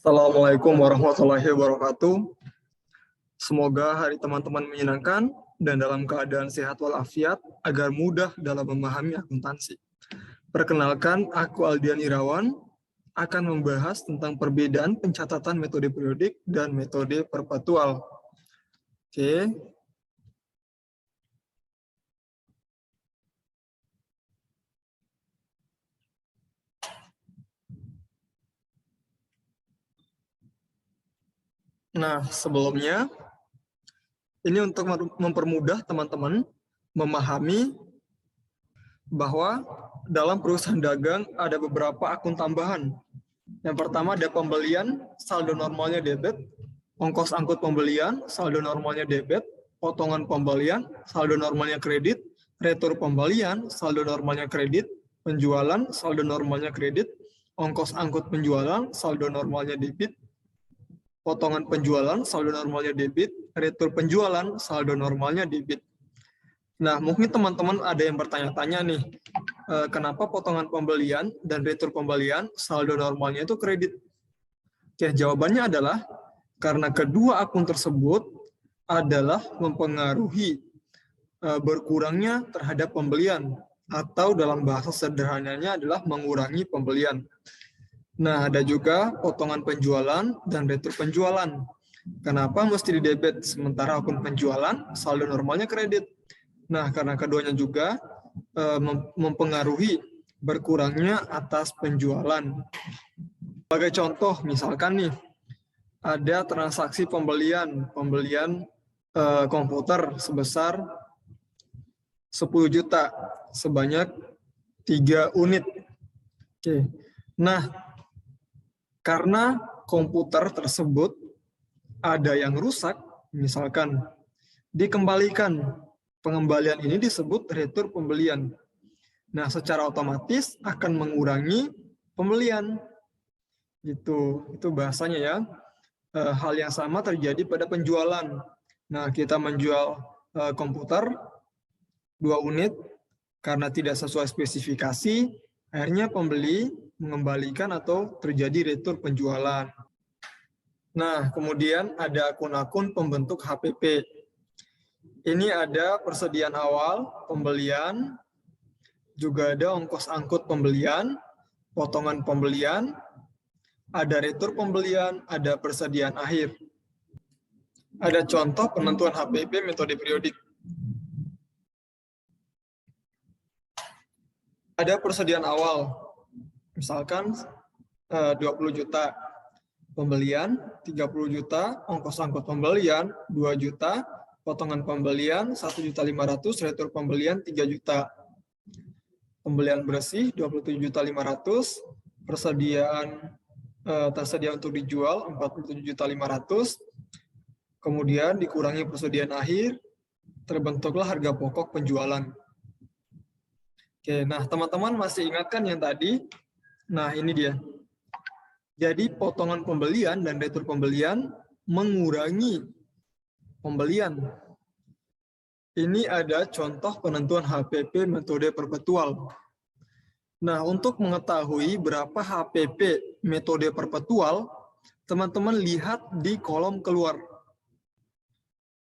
Assalamualaikum warahmatullahi wabarakatuh. Semoga hari teman-teman menyenangkan dan dalam keadaan sehat walafiat agar mudah dalam memahami akuntansi. Perkenalkan, aku Aldian Irawan akan membahas tentang perbedaan pencatatan metode periodik dan metode perpetual. Oke. Nah, sebelumnya, ini untuk mempermudah teman-teman memahami bahwa dalam perusahaan dagang ada beberapa akun tambahan. Yang pertama ada pembelian, saldo normalnya debit, ongkos angkut pembelian, saldo normalnya debit, potongan pembelian, saldo normalnya kredit, retur pembelian, saldo normalnya kredit, penjualan, saldo normalnya kredit, ongkos angkut penjualan, saldo normalnya debit, potongan penjualan, saldo normalnya debit, retur penjualan, saldo normalnya debit. Nah, mungkin teman-teman ada yang bertanya-tanya nih, kenapa potongan pembelian dan retur pembelian saldo normalnya itu kredit? Oke, jawabannya adalah karena kedua akun tersebut adalah mempengaruhi berkurangnya terhadap pembelian, atau dalam bahasa sederhananya adalah mengurangi pembelian. Nah, ada juga potongan penjualan dan retur penjualan. Kenapa mesti di debit sementara akun penjualan saldo normalnya kredit? Nah, karena keduanya juga mempengaruhi berkurangnya atas penjualan. Sebagai contoh, misalkan nih, ada transaksi pembelian komputer sebesar 10 juta sebanyak 3 unit. Oke. Nah, karena komputer tersebut ada yang rusak, misalkan dikembalikan. Pengembalian ini disebut retur pembelian. Nah, secara otomatis akan mengurangi pembelian. Itu bahasanya ya. Hal yang sama terjadi pada penjualan. Nah, kita menjual komputer 2 unit karena tidak sesuai spesifikasi, akhirnya pembeli mengembalikan atau terjadi retur penjualan. Nah, kemudian ada akun-akun pembentuk HPP. Ini ada persediaan awal pembelian, juga ada ongkos angkut pembelian, potongan pembelian, ada retur pembelian, ada persediaan akhir. Ada contoh penentuan HPP metode periodik. Ada persediaan awal, misalkan 20 juta, pembelian 30 juta, ongkos angkut pembelian 2 juta, potongan pembelian 1.500.000, retur pembelian 3 juta. Pembelian bersih 27.500.000, persediaan tersedia untuk dijual 47.500.000. Kemudian dikurangi persediaan akhir, terbentuklah harga pokok penjualan. Oke, nah teman-teman masih ingat kan yang tadi? Nah, ini dia. Jadi potongan pembelian dan retur pembelian mengurangi pembelian. Ini ada contoh penentuan HPP metode perpetual. Nah, untuk mengetahui berapa HPP metode perpetual, teman-teman lihat di kolom keluar.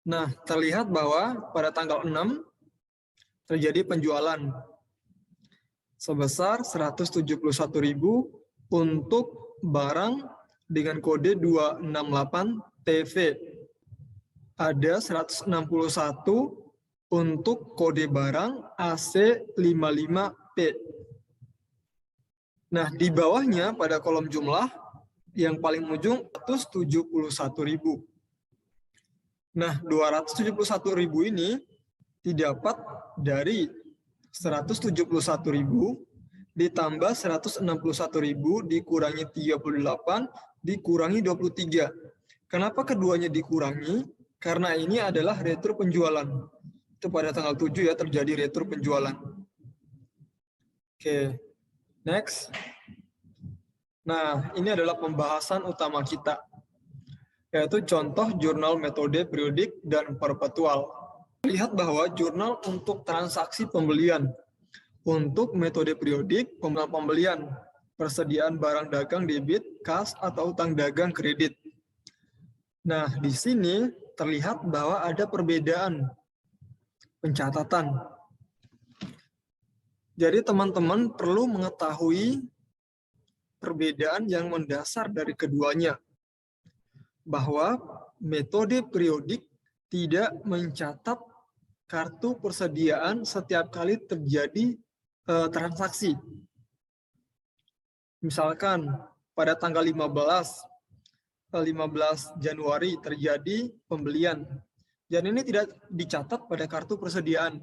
Nah, terlihat bahwa pada tanggal 6 terjadi penjualan sebesar 171.000 untuk barang dengan kode 268TV. Ada 161 untuk kode barang AC55P. Nah, di bawahnya pada kolom jumlah yang paling ujung 271.000. Nah, 271.000 ini didapat dari 171.000 ditambah 161.000 dikurangi 38 dikurangi 23. Kenapa keduanya dikurangi? Karena ini adalah retur penjualan. Itu pada tanggal 7 ya terjadi retur penjualan. Oke, next. Nah, ini adalah pembahasan utama kita, yaitu contoh jurnal metode periodik dan perpetual. Lihat bahwa jurnal untuk transaksi pembelian, untuk metode periodik pembelian persediaan barang dagang debit, kas, atau utang dagang kredit. Nah, di sini terlihat bahwa ada perbedaan pencatatan. Jadi teman-teman perlu mengetahui perbedaan yang mendasar dari keduanya. Bahwa metode periodik tidak mencatat kartu persediaan setiap kali terjadi transaksi. Misalkan pada tanggal 15 Januari terjadi pembelian. Dan ini tidak dicatat pada kartu persediaan.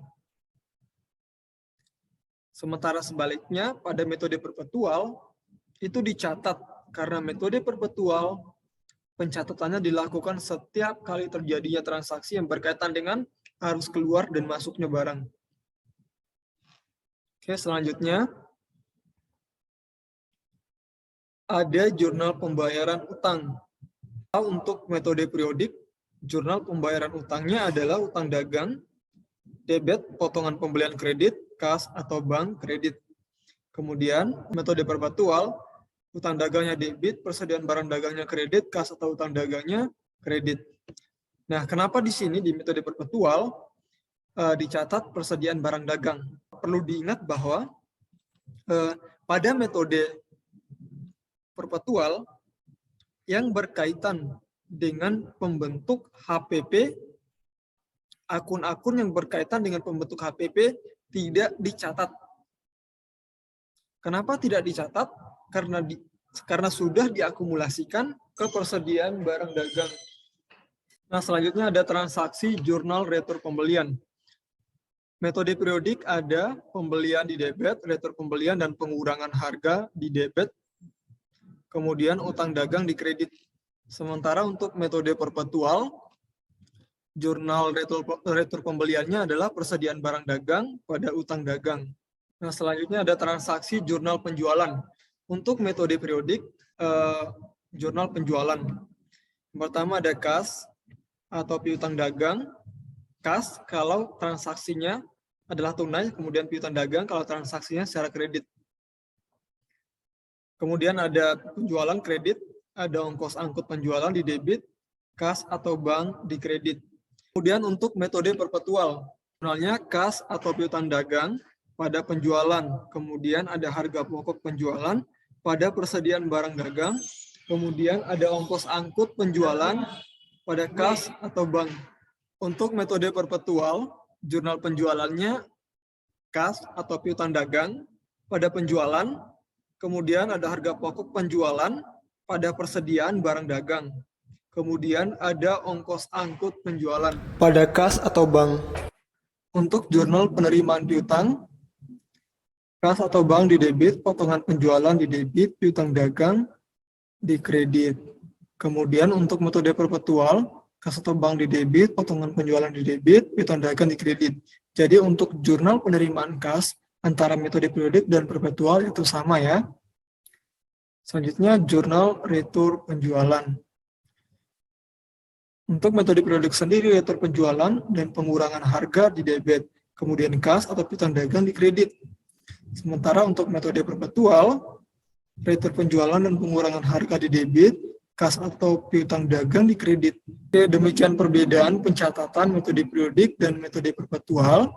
Sementara sebaliknya pada metode perpetual itu dicatat karena metode perpetual pencatatannya dilakukan setiap kali terjadinya transaksi yang berkaitan dengan arus keluar dan masuknya barang. Oke, selanjutnya ada jurnal pembayaran utang. Untuk metode periodik, jurnal pembayaran utangnya adalah utang dagang, debit, potongan pembelian kredit, kas atau bank kredit. Kemudian metode perpetual, utang dagangnya debit, persediaan barang dagangnya kredit, kas atau utang dagangnya kredit. Nah, kenapa di sini di metode perpetual dicatat persediaan barang dagang? Perlu diingat bahwa pada metode perpetual yang berkaitan dengan pembentuk HPP, akun-akun yang berkaitan dengan pembentuk HPP tidak dicatat. Kenapa tidak dicatat? Karena sudah diakumulasikan ke persediaan barang dagang. Nah, selanjutnya ada transaksi jurnal retur pembelian. Metode periodik ada pembelian di debit, retur pembelian, dan pengurangan harga di debit. Kemudian utang dagang di kredit. Sementara untuk metode perpetual, jurnal retur pembeliannya adalah persediaan barang dagang pada utang dagang. Nah, selanjutnya ada transaksi jurnal penjualan. Untuk metode periodik, jurnal penjualan. Pertama ada kas atau piutang dagang. Kas kalau transaksinya adalah tunai, kemudian piutang dagang kalau transaksinya secara kredit. Kemudian ada penjualan kredit, ada ongkos angkut penjualan di debit, kas atau bank di kredit. Kemudian untuk metode perpetual, jurnalnya kas atau piutang dagang pada penjualan. Kemudian ada harga pokok penjualan pada persediaan barang dagang. Kemudian ada ongkos angkut penjualan pada kas atau bank. Untuk metode perpetual, jurnal penjualannya kas atau piutang dagang pada penjualan. Kemudian ada harga pokok penjualan pada persediaan barang dagang. Kemudian ada ongkos angkut penjualan pada kas atau bank. Untuk jurnal penerimaan piutang, kas atau bank di debit, potongan penjualan di debit, piutang dagang di kredit. Kemudian untuk metode perpetual, kas atau bank di debit, potongan penjualan di debit, piutang dagang di kredit. Jadi untuk jurnal penerimaan kas, antara metode periodik dan perpetual itu sama ya. Selanjutnya jurnal retur penjualan. Untuk metode periodik sendiri, retur penjualan dan pengurangan harga di debit, kemudian kas atau piutang dagang di kredit. Sementara untuk metode perpetual, retur penjualan dan pengurangan harga di debit, kas atau piutang dagang di kredit. Oke, demikian perbedaan pencatatan metode periodik dan metode perpetual.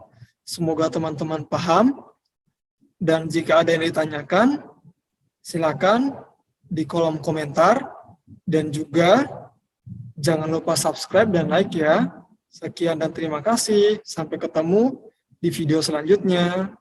Semoga teman-teman paham. Dan jika ada yang ditanyakan, silakan di kolom komentar. Dan juga jangan lupa subscribe dan like ya. Sekian dan terima kasih. Sampai ketemu di video selanjutnya.